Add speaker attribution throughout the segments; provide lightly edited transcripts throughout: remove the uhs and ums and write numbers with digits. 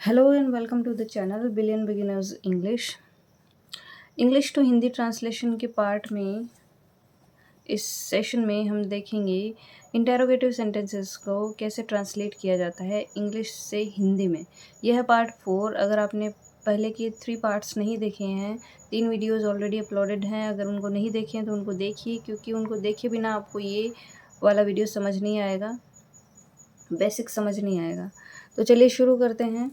Speaker 1: Hello and welcome to the channel billion beginners English. English to Hindi translation के part में इस session में हम देखेंगे इंटेरोगेटिव सेंटेंसेस को कैसे ट्रांसलेट किया जाता है इंग्लिश से हिंदी में। यह है पार्ट 4। अगर आपने पहले के 3 पार्ट्स नहीं देखे हैं, 3 वीडियोस ऑलरेडी अपलोडेड हैं, अगर उनको नहीं देखे हैं तो उनको देखिए, क्योंकि उनको देखे बिना आपको ये वाला वीडियो समझ नहीं आएगा, बेसिक समझ नहीं आएगा। तो चलिए शुरू करते हैं।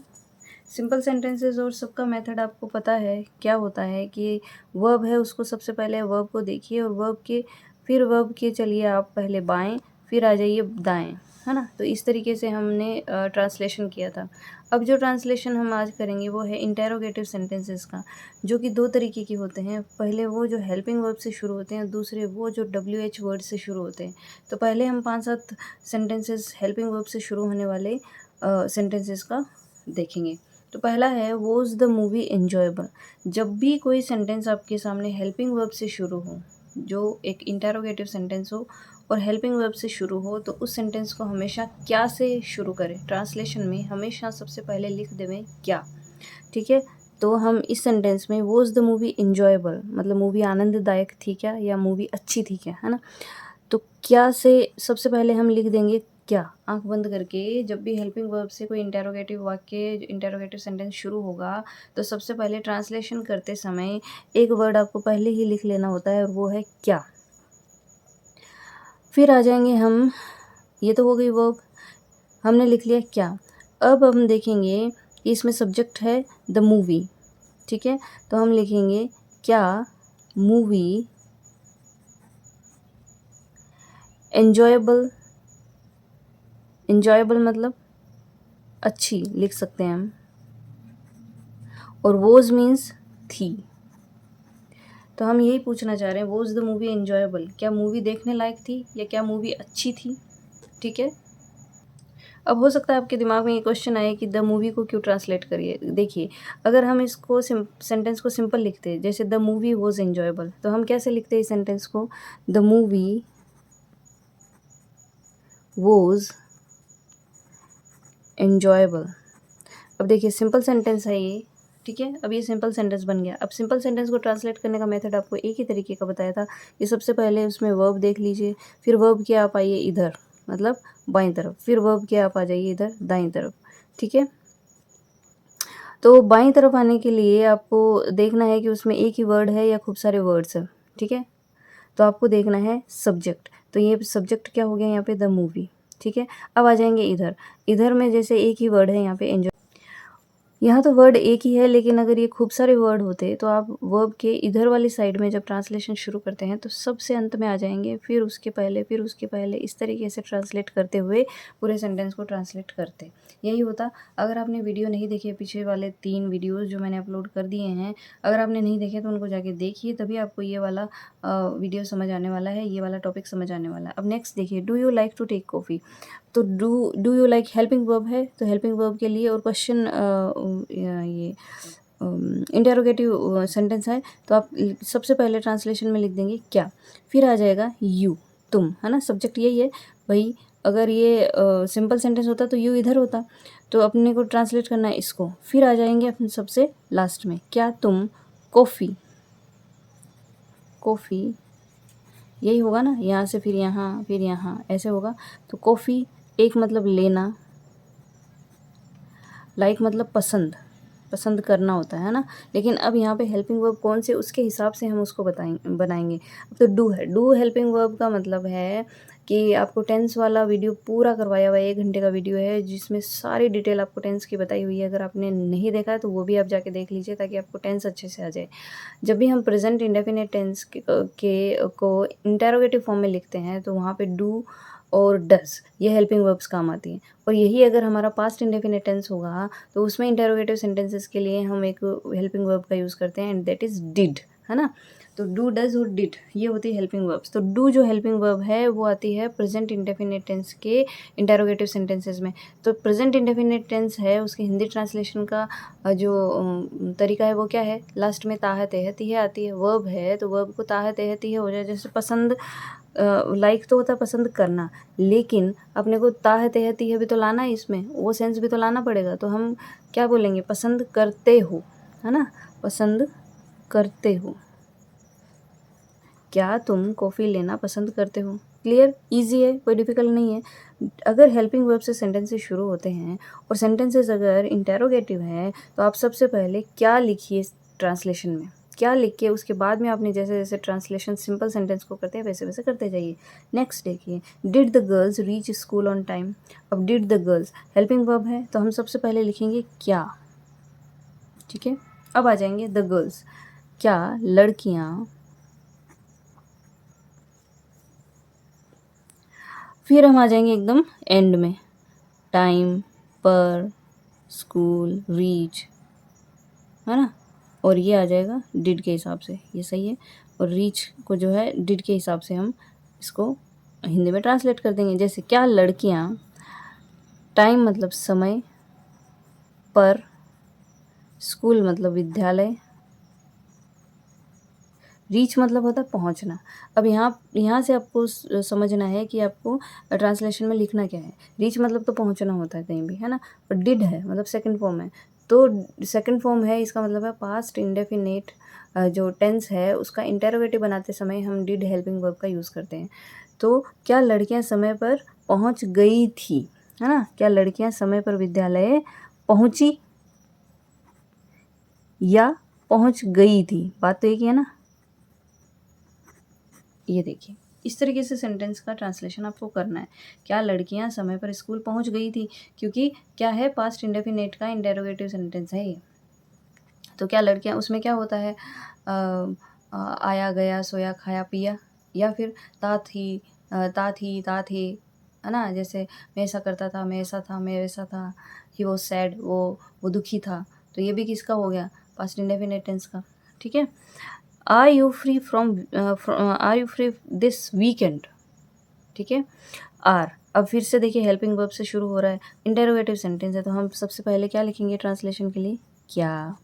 Speaker 1: सिंपल सेंटेंसेस और सबका मेथड आपको पता है क्या होता है कि वर्ब है, उसको सबसे पहले वर्ब को देखिए और वर्ब के चलिए आप पहले बाएं, फिर आ जाइए दाएं, है ना। तो इस तरीके से हमने ट्रांसलेशन किया था। अब जो ट्रांसलेशन हम आज करेंगे वो है इंटेरोगेटिव सेंटेंसेस का, जो कि 2 तरीके के होते हैं। पहले वो जो हेल्पिंग वर्ब से शुरू होते हैं, दूसरे वो जो WH वर्ड से शुरू होते हैं। तो पहले हम 5-7 सेंटेंसेस हेल्पिंग वर्ब से शुरू होने वाले सेंटेंसेस का देखेंगे। तो पहला है वॉज द मूवी एन्जॉयबल। जब भी कोई सेंटेंस आपके सामने हेल्पिंग वर्ब से शुरू हो, जो एक इंटेरोगेटिव सेंटेंस हो और हेल्पिंग वर्ब से शुरू हो, तो उस सेंटेंस को हमेशा क्या से शुरू करें। ट्रांसलेशन में हमेशा सबसे पहले लिख देवें क्या, ठीक है। तो हम इस सेंटेंस में वॉज द मूवी एन्जॉयबल मतलब मूवी आनंददायक थी क्या, या मूवी अच्छी थी क्या, है ना। तो क्या से सबसे पहले हम लिख देंगे क्या, आंख बंद करके। जब भी हेल्पिंग वर्ब से कोई इंटेरोगेटिव वाक्य, इंटेरोगेटिव सेंटेंस शुरू होगा, तो सबसे पहले ट्रांसलेशन करते समय एक वर्ड आपको पहले ही लिख लेना होता है और वो है क्या। फिर आ जाएंगे हम, ये तो हो गई वर्ब, हमने लिख लिया क्या। अब हम देखेंगे कि इसमें सब्जेक्ट है द मूवी, ठीक है। तो हम लिखेंगे क्या मूवी एन्जॉयबल। एन्जॉयबल मतलब अच्छी लिख सकते हैं हम, और वोज मीन्स थी। तो हम यही पूछना चाह रहे हैं, वोज द मूवी एन्जॉयबल, क्या मूवी देखने लायक थी या क्या मूवी अच्छी थी, ठीक है। अब हो सकता है आपके दिमाग में ये क्वेश्चन आए कि द मूवी को क्यों ट्रांसलेट करिए। देखिए, अगर हम इसको सेंटेंस को सिंपल लिखते हैं, जैसे द मूवी वॉज एन्जॉयबल, तो हम कैसे लिखते हैं इस सेंटेंस को, द मूवी वॉज एन्जॉयबल। अब देखिए सिंपल सेंटेंस है ये, ठीक है। अब ये सिंपल सेंटेंस बन गया। अब सिंपल सेंटेंस को ट्रांसलेट करने का मेथड आपको एक ही तरीके का बताया था कि सबसे पहले उसमें वर्ब देख लीजिए, फिर वर्ब के आप आइए इधर मतलब बाईं तरफ, फिर वर्ब के आप आ जाइए इधर दाईं तरफ, ठीक है। तो बाईं तरफ आने के लिए आपको देखना है कि उसमें एक ही वर्ड है या खूब सारे वर्ड्स हैं, ठीक है। तो आपको देखना है सब्जेक्ट, तो ये सब्जेक्ट क्या हो गया यहाँ पे, द मूवी, ठीक है। अब आ जाएंगे इधर, इधर में जैसे एक ही वर्ड है यहाँ पे एंजॉय, यहाँ तो वर्ड एक ही है, लेकिन अगर ये खूब सारे वर्ड होते तो आप वर्ब के इधर वाली साइड में जब ट्रांसलेशन शुरू करते हैं तो सबसे अंत में आ जाएंगे, फिर उसके पहले, फिर उसके पहले, इस तरीके से ट्रांसलेट करते हुए पूरे सेंटेंस को ट्रांसलेट करते। यही होता। अगर आपने वीडियो नहीं देखे, पीछे वाले 3 वीडियोज़ जो मैंने अपलोड कर दिए हैं, अगर आपने नहीं देखे तो उनको जाके देखिए, तभी आपको ये वाला वीडियो समझ आने वाला है, ये वाला टॉपिक समझ आने वाला है। अब नेक्स्ट देखिए, do you like to take coffee. तो do you like helping verb है, तो हेल्पिंग वर्ब के लिए और क्वेश्चन ये इंटेरोगेटिव सेंटेंस है, तो आप सबसे पहले ट्रांसलेशन में लिख देंगे क्या, फिर आ जाएगा यू तुम, है ना। सब्जेक्ट यही है भाई। अगर ये सिंपल सेंटेंस होता तो यू इधर होता, तो अपने को ट्रांसलेट करना है इसको। फिर आ जाएंगे अपने सबसे लास्ट में, क्या तुम कॉफ़ी, कॉफ़ी यही होगा ना, यहाँ से फिर यहाँ ऐसे होगा। तो कॉफ़ी एक मतलब लेना, लाइक मतलब पसंद, पसंद करना होता है ना। लेकिन अब यहाँ पे हेल्पिंग वर्ब कौन से, उसके हिसाब से हम उसको बनाएंगे। अब तो डू है, डू हेल्पिंग वर्ब का मतलब है कि आपको टेंस वाला वीडियो पूरा करवाया हुआ है, 1 घंटे का वीडियो है जिसमें सारी डिटेल आपको टेंस की बताई हुई है। अगर आपने नहीं देखा है तो वो भी आप जाके देख लीजिए, ताकि आपको टेंस अच्छे से आ जाए। जब भी हम प्रेजेंट इंडेफिनिट टेंस को इंटेरोगेटिव फॉर्म में लिखते हैं, तो वहाँ पे डू और डज ये हेल्पिंग वर्ब्स काम आती हैं। और यही अगर हमारा पास्ट इंडेफिनिट टेंस होगा, तो उसमें इंटेरोगेटिव सेंटेंसेस के लिए हम एक हेल्पिंग वर्ब का यूज़ करते हैं, एंड दैट इज़ डिड, है ना। तो डू, डज और डिड ये होती है हेल्पिंग वर्ब्स। तो डू जो हेल्पिंग वर्ब है वो आती है प्रेजेंट इंडेफिनिट टेंस के इंटेरोगेटिव सेंटेंसेस में। तो प्रेजेंट इंडेफिनिट टेंस है, उसके हिंदी ट्रांसलेशन का जो तरीका है वो क्या है, लास्ट में ताह तहती है आती है। वर्ब है तो वर्ब को ताह तहती है हो जाए, जैसे पसंद लाइक तो होता है पसंद करना, लेकिन अपने को ताह तह तीह भी तो लाना है, इसमें वो सेंस भी तो लाना पड़ेगा। तो हम क्या बोलेंगे, पसंद करते हो, है ना, पसंद करते हो। क्या तुम कॉफ़ी लेना पसंद करते हो? क्लियर, इजी है, कोई डिफ़िकल्ट नहीं है। अगर हेल्पिंग वर्ब से सेंटेंसेस शुरू होते हैं और सेंटेंसेस अगर इंटेरोगेटिव हैं, तो आप सबसे पहले क्या लिखिए ट्रांसलेशन में, क्या लिख के उसके बाद में आपने जैसे जैसे ट्रांसलेशन सिंपल सेंटेंस को करते हैं वैसे वैसे करते जाइए। नेक्स्ट देखिए, did the girls reach school on time. अब did the girls helping verb है, तो हम सबसे पहले लिखेंगे क्या, ठीक है। अब आ जाएंगे द गर्ल्स, क्या लड़कियाँ, फिर हम आ जाएंगे एकदम एंड में, टाइम, पर, स्कूल, रीच, है ना, और ये आ जाएगा डिड के हिसाब से, ये सही है। और रीच को जो है डिड के हिसाब से हम इसको हिंदी में ट्रांसलेट कर देंगे। जैसे क्या लड़कियाँ, टाइम मतलब समय, पर, स्कूल मतलब विद्यालय, रीच मतलब होता है पहुंचना। अब यहाँ से आपको समझना है कि आपको ट्रांसलेशन में लिखना क्या है। रीच मतलब तो पहुंचना होता है कहीं भी, है ना, और डिड है मतलब सेकंड फॉर्म है, तो सेकंड फॉर्म है, इसका मतलब है पास्ट इंडेफिनेट जो टेंस है उसका इंटेरोगेटिव बनाते समय हम डिड हेल्पिंग वर्ब का यूज़ करते हैं। तो क्या लड़कियाँ समय पर पहुँच गई थी, है ना, क्या लड़कियाँ समय पर विद्यालय पहुँची या पहुँच गई थी, बात तो एक ही है ना। ये देखिए, इस तरीके से सेंटेंस का ट्रांसलेशन आपको करना है। क्या लड़कियां समय पर स्कूल पहुंच गई थी, क्योंकि क्या है, पास्ट इंडेफिनेट का इंटेरोगेटिव सेंटेंस है ये। तो क्या लड़कियां, उसमें क्या होता है, आया गया सोया खाया पिया, या फिर ता थी, ता थे, है ना, जैसे मैं ऐसा करता था, मैं ऐसा था, मैं वैसा था, ही वो सैड, वो दुखी था। तो ये भी किसका हो गया, पास्ट इंडेफिनेट टेंस का, ठीक है। Are you free this weekend, ठीक है। आर, अब फिर से देखिए हेल्पिंग वर्ब से शुरू हो रहा है, इंटेरोगेटिव सेंटेंस है, तो हम सबसे पहले क्या लिखेंगे ट्रांसलेशन के लिए, क्या।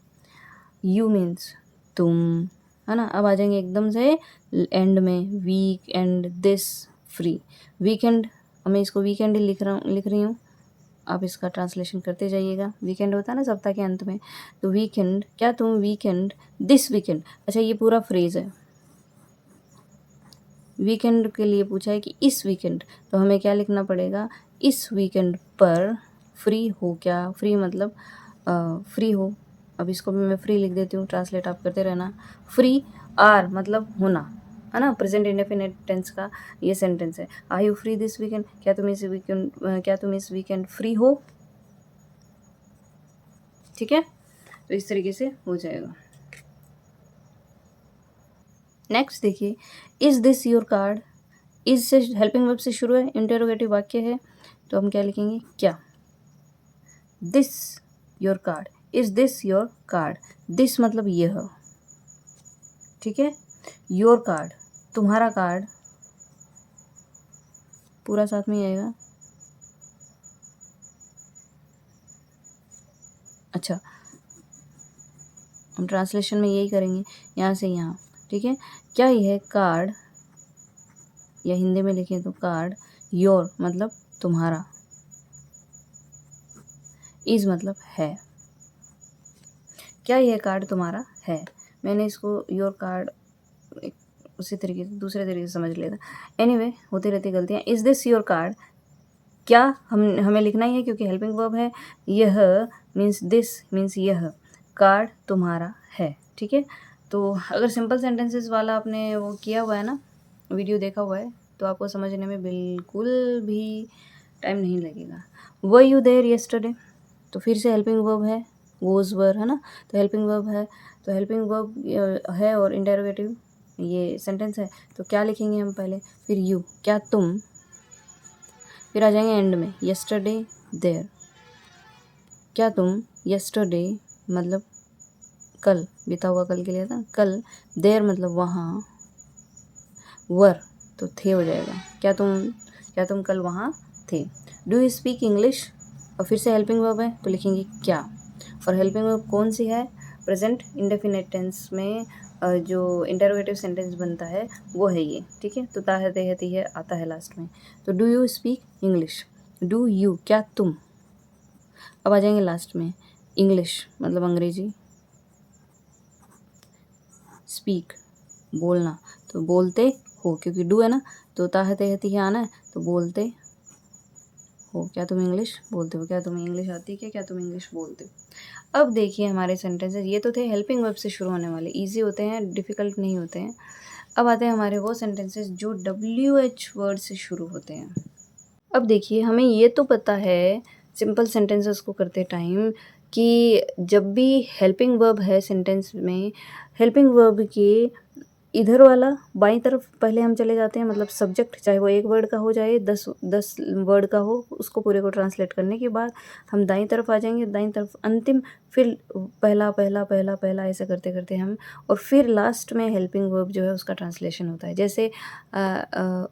Speaker 1: यू मीन्स तुम, है ना। अब आ जाएंगे एकदम से एंड में, weekend this free, weekend, मैं इसको वीकेंड ही लिख रही हूँ, आप इसका ट्रांसलेशन करते जाइएगा। वीकेंड होता है ना सप्ताह के अंत में, तो वीकेंड, क्या तुम वीकेंड, दिस वीकेंड, अच्छा ये पूरा फ्रेज़ है। वीकेंड के लिए पूछा है कि इस वीकेंड, तो हमें क्या लिखना पड़ेगा, इस वीकेंड पर फ्री हो क्या, फ्री मतलब फ्री हो। अब इसको भी मैं फ्री लिख देती हूँ, ट्रांसलेट आप करते रहना। फ्री आर मतलब होना, है ना, प्रेजेंट इंडेफिनिट टेंस का ये सेंटेंस है। Are you free this weekend, क्या तुम इस वीकेंड फ्री हो, ठीक है। तो इस तरीके से हो जाएगा। नेक्स्ट देखिए, is this your card, is से हेल्पिंग वर्ब से शुरू है, इंटेरोगेटिव वाक्य है, तो हम क्या लिखेंगे, क्या। This your card, is this your card, this मतलब यह, ठीक है। योर कार्ड तुम्हारा कार्ड, पूरा साथ में ही आएगा। अच्छा, हम ट्रांसलेशन में यही करेंगे, यहाँ से यहाँ, ठीक है। क्या यह कार्ड, या हिंदी में लिखें तो कार्ड, योर मतलब तुम्हारा, इज मतलब है, क्या यह कार्ड तुम्हारा है। मैंने इसको योर कार्ड उसी तरीके से दूसरे तरीके से समझ लिया था। एनीवे, होती रहती गलतियाँ। इज़ दिस योर कार्ड, क्या हमें लिखना ही है क्योंकि हेल्पिंग वर्ब है। यह मीन्स दिस मीन्स यह, कार्ड तुम्हारा है, ठीक है। तो अगर सिंपल सेंटेंसेस वाला आपने वो किया हुआ है ना, वीडियो देखा हुआ है, तो आपको समझने में बिल्कुल भी टाइम नहीं लगेगा। वर यू देयर यस्टरडे, तो फिर से हेल्पिंग वर्ब है, वोज वर, है ना, तो हेल्पिंग वर्ब है, तो हेल्पिंग वर्ब है और इंटेरोगेटिव ये सेंटेंस है, तो क्या लिखेंगे हम पहले, फिर यू, क्या तुम, फिर आ जाएंगे एंड में यस्टरडे देयर, क्या तुम यस्टरडे मतलब कल, बीता हुआ कल के लिए था, कल, देयर मतलब वहाँ, वर तो थे हो जाएगा, क्या तुम कल वहाँ थे। डू यू स्पीक इंग्लिश, और फिर से हेल्पिंग वर्ब है तो लिखेंगे क्या, और हेल्पिंग वर्ब कौन सी है, प्रेजेंट इंडेफिनिट टेंस में जो इंटरोगेटिव सेंटेंस बनता है वो है ये, ठीक है। तो ताहती है आता है लास्ट में। तो do you speak English, do you क्या तुम, अब आ जाएंगे लास्ट में इंग्लिश मतलब अंग्रेजी, स्पीक बोलना, तो बोलते हो क्योंकि डू है ना, तो ताहती है आना है, तो बोलते हो क्या तुम इंग्लिश बोलते हो, क्या तुम्हें इंग्लिश आती है, क्या तुम इंग्लिश बोलते हो। अब देखिए हमारे सेंटेंसेस, ये तो थे हेल्पिंग वर्ब से शुरू होने वाले, इजी होते हैं, डिफ़िकल्ट नहीं होते हैं। अब आते हैं हमारे वो सेंटेंसेस जो WH वर्ड से शुरू होते हैं। अब देखिए हमें ये तो पता है सिंपल सेंटेंसेस को करते टाइम कि जब भी हेल्पिंग वर्ब है सेंटेंस में, हेल्पिंग वर्ब के इधर वाला बाईं तरफ पहले हम चले जाते हैं, मतलब सब्जेक्ट चाहे वो एक वर्ड का हो जाए 10 वर्ड का हो, उसको पूरे को ट्रांसलेट करने के बाद हम दाईं तरफ आ जाएंगे, दाईं तरफ अंतिम, फिर पहला पहला पहला पहला ऐसा करते करते हम, और फिर लास्ट में हेल्पिंग वर्ब जो है उसका ट्रांसलेशन होता है। जैसे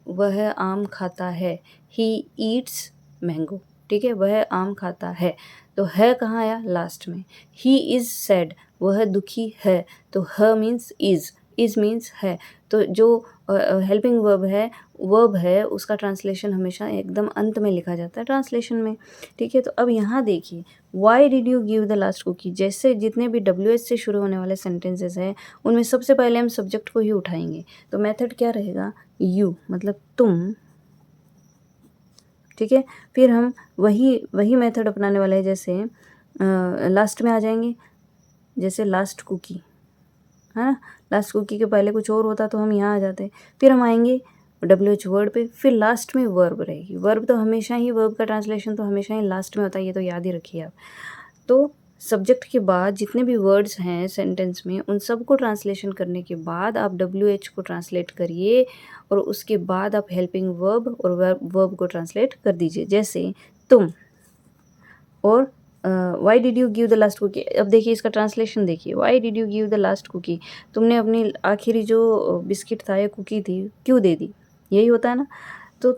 Speaker 1: वह आम खाता है, ही ईट्स मैंगो, ठीक है, वह आम खाता है, तो है कहाँ आया लास्ट में। ही इज़ सैड, वह दुखी है, तो ह मीन्स इज़ मीन्स है, तो जो हेल्पिंग वर्ब है उसका ट्रांसलेशन हमेशा एकदम अंत में लिखा जाता है ट्रांसलेशन में, ठीक है। तो अब यहाँ देखिए why did you give the last cookie, जैसे जितने भी WH से शुरू होने वाले सेंटेंसेस हैं उनमें सबसे पहले हम सब्जेक्ट को ही उठाएंगे, तो मेथड क्या रहेगा, यू मतलब तुम, ठीक है। फिर हम वही मेथड अपनाने वाले हैं, जैसे लास्ट में आ जाएंगे, जैसे लास्ट कुकी है ना, लास्ट कुकी के पहले कुछ और होता तो हम यहाँ आ जाते, फिर हम आएंगे WH वर्ड पे, फिर लास्ट में वर्ब रहेगी। वर्ब तो हमेशा ही, वर्ब का ट्रांसलेशन तो हमेशा ही लास्ट में होता है, ये तो याद ही रखिए आप। तो सब्जेक्ट के बाद जितने भी वर्ड्स हैं सेंटेंस में उन सबको ट्रांसलेशन करने के बाद आप WH को ट्रांसलेट करिए, और उसके बाद आप हेल्पिंग वर्ब और वर्ब को ट्रांसलेट कर दीजिए, जैसे तुम और why did you give the last cookie. अब देखिए इसका ट्रांसलेशन देखिए, why did you give the last cookie, तुमने अपनी आखिरी जो बिस्किट था या कुकी थी क्यों दे दी, यही होता है ना। तो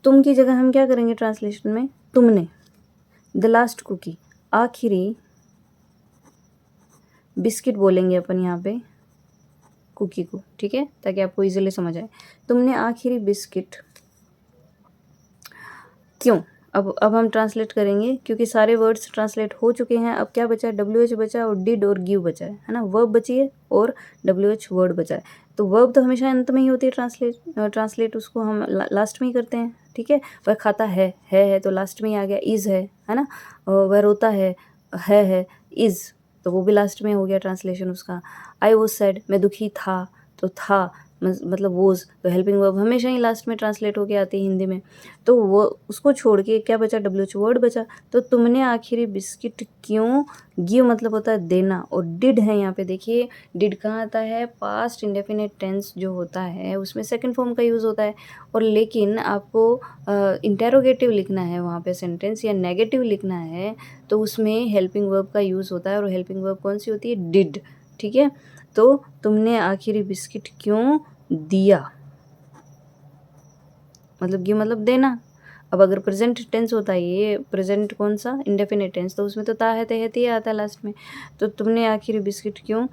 Speaker 1: तुम की जगह हम क्या करेंगे ट्रांसलेशन में, तुमने, द लास्ट कुकी आखिरी बिस्किट बोलेंगे अपन यहाँ पे कुकी को, ठीक है, ताकि आपको इजीली समझ आए। तुमने आखिरी बिस्किट क्यों, अब हम ट्रांसलेट करेंगे क्योंकि सारे वर्ड्स ट्रांसलेट हो चुके हैं। अब क्या बचा है, WH बचा और डिड और गिव बचा है ना, वर्ब बची है और WH वर्ड बचा है। तो वर्ब तो हमेशा अंत में ही होती है, ट्रांसलेट उसको हम लास्ट में ही करते हैं, ठीक है। वह खाता है तो लास्ट में ही आ गया, इज़ है ना, वह रोता है इज़, तो वो भी लास्ट में हो गया ट्रांसलेशन उसका। आई वॉज सैड, मैं दुखी था, तो था मतलब वोज, तो हेल्पिंग वर्ब हमेशा ही लास्ट में ट्रांसलेट होके आती है हिंदी में। तो वो उसको छोड़ के क्या बचा, WH वर्ड बचा। तो तुमने आखिरी बिस्किट क्यों, गिव मतलब होता है देना, और डिड है यहाँ पे देखिए, डिड कहाँ आता है, पास्ट इंडेफिनिट टेंस जो होता है उसमें सेकंड फॉर्म का यूज़ होता है, और लेकिन आपको इंटेरोगेटिव लिखना है वहाँ पे सेंटेंस, या नेगेटिव लिखना है तो उसमें हेल्पिंग वर्ब का यूज़ होता है, और हेल्पिंग वर्ब कौन सी होती है, डिड, ठीक है। तो तुमने आखिरी बिस्किट क्यों दिया, मतलब गिव मतलब देना। अब अगर प्रेजेंट टेंस होता है, ये प्रेजेंट कौन सा, इंडेफिनिट टेंस, तो उसमें तो ता है ते आता है लास्ट में। तो तुमने आखिरी बिस्किट क्यों,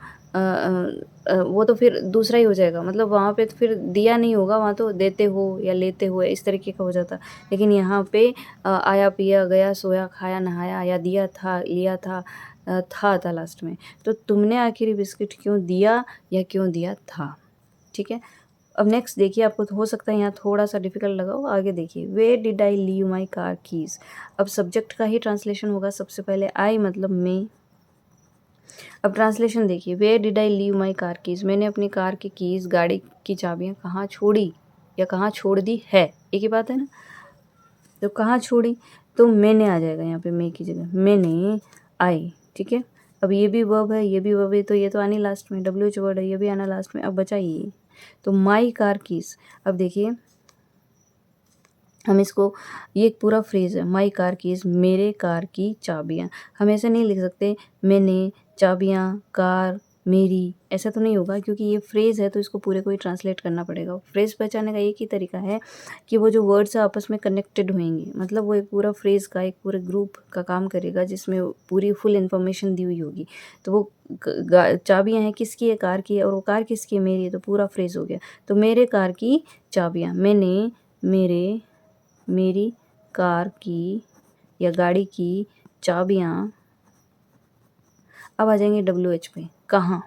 Speaker 1: वो तो फिर दूसरा ही हो जाएगा, मतलब वहाँ पे तो फिर दिया नहीं होगा, वहाँ तो देते हो या लेते हो इस तरीके का हो जाता। लेकिन यहाँ पे आया पिया गया सोया खाया नहाया, या दिया था लिया था, था लास्ट में। तो तुमने आखिरी बिस्किट क्यों दिया या क्यों दिया था, ठीक है। अब नेक्स्ट देखिए, आपको तो हो सकता है यहाँ थोड़ा सा डिफिकल्ट लगा हो, आगे देखिए, where did I leave my car keys. अब सब्जेक्ट का ही ट्रांसलेशन होगा सबसे पहले, आई मतलब मैं। अब ट्रांसलेशन देखिए, where did I leave my car keys, मैंने अपनी कार की कीज़, गाड़ी की चाबियाँ कहाँ छोड़ी या कहाँ छोड़ दी है, एक ही बात है ना। तो कहाँ छोड़ी, तो मैंने आ जाएगा यहाँ पे, मैं की जगह मैंने, आई, ठीक है। अब ये भी वर्ब है, ये भी वर्ब है, तो ये तो आनी लास्ट में, WH वर्ड है, ये भी आना लास्ट में। अब बचा ये, तो माई कार कीज़। अब देखिए हम इसको, ये एक पूरा फ्रेज़ है, माई कार कीज़, मेरे कार की चाबियाँ। हम ऐसे नहीं लिख सकते मैंने चाबियाँ कार मेरी, ऐसा तो नहीं होगा क्योंकि ये फ्रेज़ है तो इसको पूरे को ही ट्रांसलेट करना पड़ेगा। फ्रेज़ पहचानने का एक ही तरीका है कि वो जो वर्ड्स है आपस में कनेक्टेड होंगे, मतलब वो एक पूरा फ्रेज़ का एक पूरे ग्रुप का काम करेगा जिसमें पूरी फुल इन्फॉर्मेशन दी हुई होगी। तो वो चाबियाँ हैं किसकी है? कार की है, और वो कार किसकी है? मेरी है, तो पूरा फ्रेज़ हो गया। तो मेरे कार की चाबियाँ, मैंने मेरी कार की या गाड़ी की चाबियाँ। अब आ जाएंगे WH पे, कहाँ।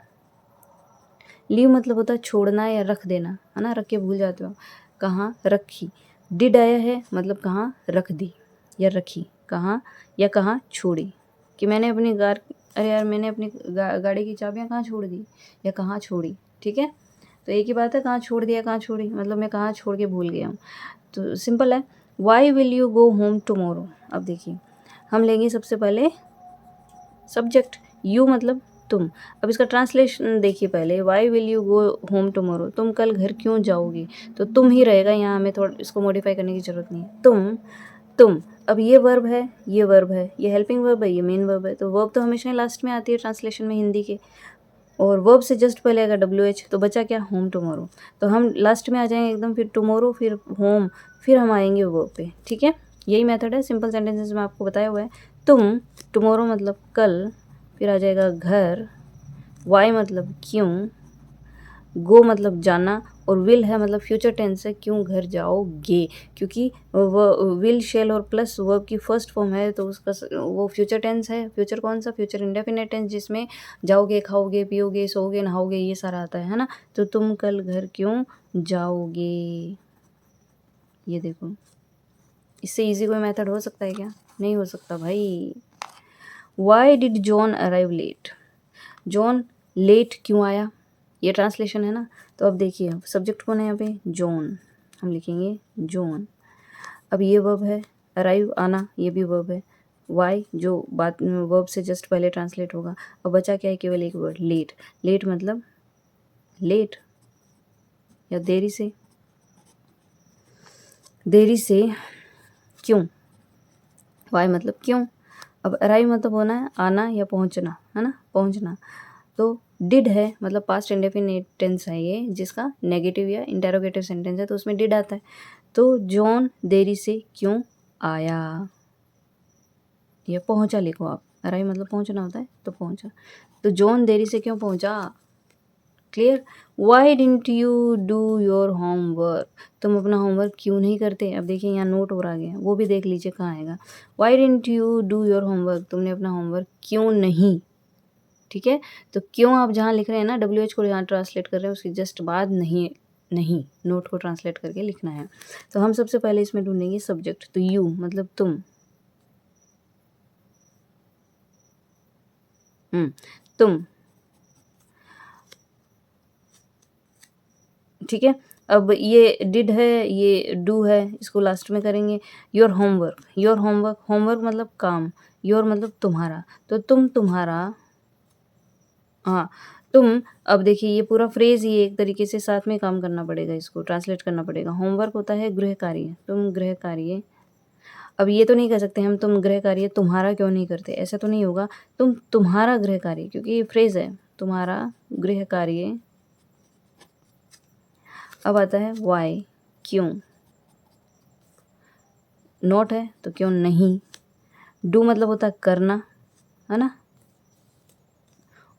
Speaker 1: लीव मतलब होता है छोड़ना या रख देना, है ना, रख के भूल जाते हो। कहाँ रखी। डिड आया है मतलब कहाँ रख दी या रखी, कहाँ या कहाँ छोड़ी। कि मैंने अपनी अरे यार मैंने अपनी गाड़ी की चाबियाँ कहाँ छोड़ दी या कहाँ छोड़ी। ठीक है, तो एक ही बात है, कहाँ छोड़ दिया कहाँ छोड़ी, मतलब मैं कहाँ छोड़ के भूल गया हूँ। तो सिंपल है, why will you go home tomorrow. अब देखिए हम लेंगे सबसे पहले सब्जेक्ट, यू मतलब तुम। अब इसका ट्रांसलेशन देखिए पहले, why will you go home tomorrow, तुम कल घर क्यों जाओगी। तो तुम ही रहेगा यहाँ, हमें थोड़ा इसको मॉडिफाई करने की ज़रूरत नहीं है। तुम। अब ये वर्ब है, ये वर्ब है, ये हेल्पिंग वर्ब है, ये मेन वर्ब है। तो वर्ब तो हमेशा लास्ट में आती है ट्रांसलेशन में हिंदी के, और वर्ब से जस्ट पहले आएगा WH, तो बचा क्या? Home tomorrow. तो हम लास्ट में आ जाएंगे एकदम, फिर टुमारो, फिर होम, फिर हम आएंगे वर्ब पे। ठीक है, यही मेथड है, सिंपल सेंटेंसेस में आपको बताया हुआ है। तुम, टुमारो मतलब कल, फिर आ जाएगा घर, वाई मतलब क्यों, गो मतलब जाना, और विल है मतलब फ्यूचर टेंस है, क्यों घर जाओगे, क्योंकि वो विल शेल और प्लस वर्ब की फर्स्ट फॉर्म है, तो उसका वो फ्यूचर टेंस है। फ्यूचर कौन सा? फ्यूचर इंडेफिनेट टेंस, जिसमें जाओगे, खाओगे, पियोगे, सोओगे, नहाओगे, ये सारा आता है ना। तो तुम कल घर क्यों जाओगे। ये देखो, इससे इजी कोई मेथड हो सकता है क्या? नहीं हो सकता भाई। Why did John arrive late, John late क्यों आया, ये ट्रांसलेशन है ना। तो अब देखिए सब्जेक्ट कौन है यहाँ पे? जॉन, हम लिखेंगे जॉन। अब ये वर्ब है, अराइव आना, ये भी वर्ब है। वाई जो बात वर्ब से जस्ट पहले ट्रांसलेट होगा। अब बचा क्या है? केवल एक वर्ड, लेट। लेट मतलब लेट या देरी से, देरी से क्यों। वाई मतलब क्यों। अब अराइव मतलब होना है आना या पहुंचना, है ना, पहुंचना। तो डिड है मतलब पास्ट इंडेफिनिट टेंस है ये, जिसका नेगेटिव या इंटेरोगेटिव सेंटेंस है, तो उसमें डिड आता है। तो जॉन देरी से क्यों आया, या पहुंचा लिखो आप, अराइव मतलब पहुंचना होता है, तो पहुंचा। तो जॉन देरी से क्यों पहुंचा। Clear. Y didn't you do your homework, तुम अपना होमवर्क क्यों नहीं करते। अब देखिए यहाँ नोट हो रहा गया, वो भी देख लीजिए कहाँ आएगा। Y didn't you do your homework, तुमने अपना होमवर्क क्यों नहीं। ठीक है, तो क्यों आप जहाँ लिख रहे हैं ना, WH को यहाँ ट्रांसलेट कर रहे हैं, उसकी जस्ट बाद नहीं, नहीं नोट को ट्रांसलेट करके लिखना है। तो हम सबसे पहले इसमें ढूंढेंगे सब्जेक्ट, तो यू मतलब तुम, तुम। ठीक है, अब ये डिड है, ये डू है, इसको लास्ट में करेंगे। Your homework, your homework, homework मतलब काम, योर मतलब तुम्हारा, तो तुम, तुम्हारा, हाँ तुम। अब देखिए ये पूरा फ्रेज ही एक तरीके से साथ में काम करना पड़ेगा, इसको ट्रांसलेट करना पड़ेगा। होमवर्क होता है गृह कार्य, तुम गृह कार्य। अब ये तो नहीं कह सकते हम तुम गृह कार्य तुम्हारा क्यों नहीं करते, ऐसा तो नहीं होगा। तुम तुम्हारा गृह कार्य, क्योंकि ये फ्रेज है, तुम्हारा गृह कार्य। अब आता है वाई, क्यों। नॉट है तो क्यों नहीं। डू मतलब होता है करना, है ना,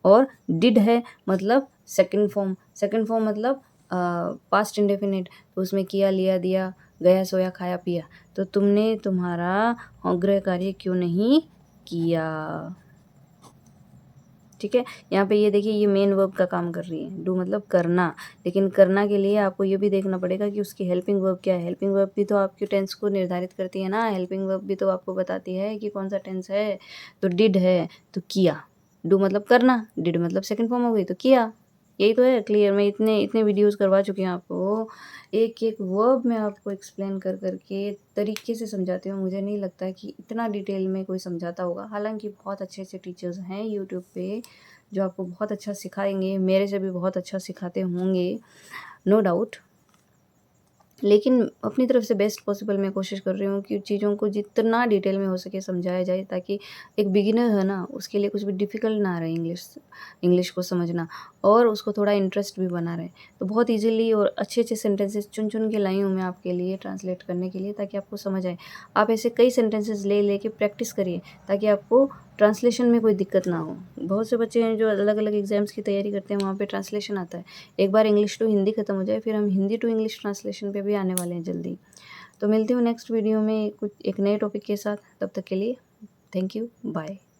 Speaker 1: और डिड है मतलब सेकंड फॉर्म, सेकंड फॉर्म मतलब पास्ट इंडेफिनिट, तो उसमें किया, लिया, दिया, गया, सोया, खाया, पिया। तो तुमने तुम्हारा गृह कार्य क्यों नहीं किया। ठीक है, यहाँ पे ये देखिए ये मेन वर्ब का काम कर रही है, डू मतलब करना। लेकिन करना के लिए आपको ये भी देखना पड़ेगा कि उसकी हेल्पिंग वर्ब क्या है। हेल्पिंग वर्ब भी तो आपके टेंस को निर्धारित करती है ना, हेल्पिंग वर्ब भी तो आपको बताती है कि कौन सा टेंस है। तो डिड है तो किया, डू मतलब करना, डिड मतलब सेकंड फॉर्म हो गई तो किया। यही तो है, क्लियर। मैं इतने इतने वीडियोस करवा चुकी हूँ आपको, एक एक वर्ब में आपको एक्सप्लेन कर करके तरीके से समझाती हूँ। मुझे नहीं लगता है कि इतना डिटेल में कोई समझाता होगा, हालांकि बहुत अच्छे अच्छे टीचर्स हैं यूट्यूब पे जो आपको बहुत अच्छा सिखाएंगे, मेरे से भी बहुत अच्छा सिखाते होंगे, नो डाउट। लेकिन अपनी तरफ से बेस्ट पॉसिबल मैं कोशिश कर रही हूँ कि चीज़ों को जितना डिटेल में हो सके समझाया जाए, ताकि एक बिगिनर है ना, उसके लिए कुछ भी डिफ़िकल्ट ना रहे इंग्लिश को समझना, और उसको थोड़ा इंटरेस्ट भी बना रहे। तो बहुत ईज़िली और अच्छे-अच्छे सेंटेंसेस चुन-चुन के लाई हूँ मैं आपके लिए ट्रांसलेट करने के लिए, ताकि आपको समझ आए। आप ऐसे कई सेंटेंसेस ले के प्रैक्टिस करिए, ताकि आपको ट्रांसलेशन में कोई दिक्कत ना हो। बहुत से बच्चे हैं जो अलग-अलग एग्ज़ाम्स की तैयारी करते हैं, वहाँ पे ट्रांसलेशन आता है। एक बार इंग्लिश टू हिंदी खत्म हो जाए, फिर हम हिंदी टू इंग्लिश ट्रांसलेशन पे भी आने वाले हैं जल्दी। तो मिलती हूँ नेक्स्ट वीडियो में कुछ एक नए टॉपिक के साथ। तब तक के लिए थैंक यू, बाय।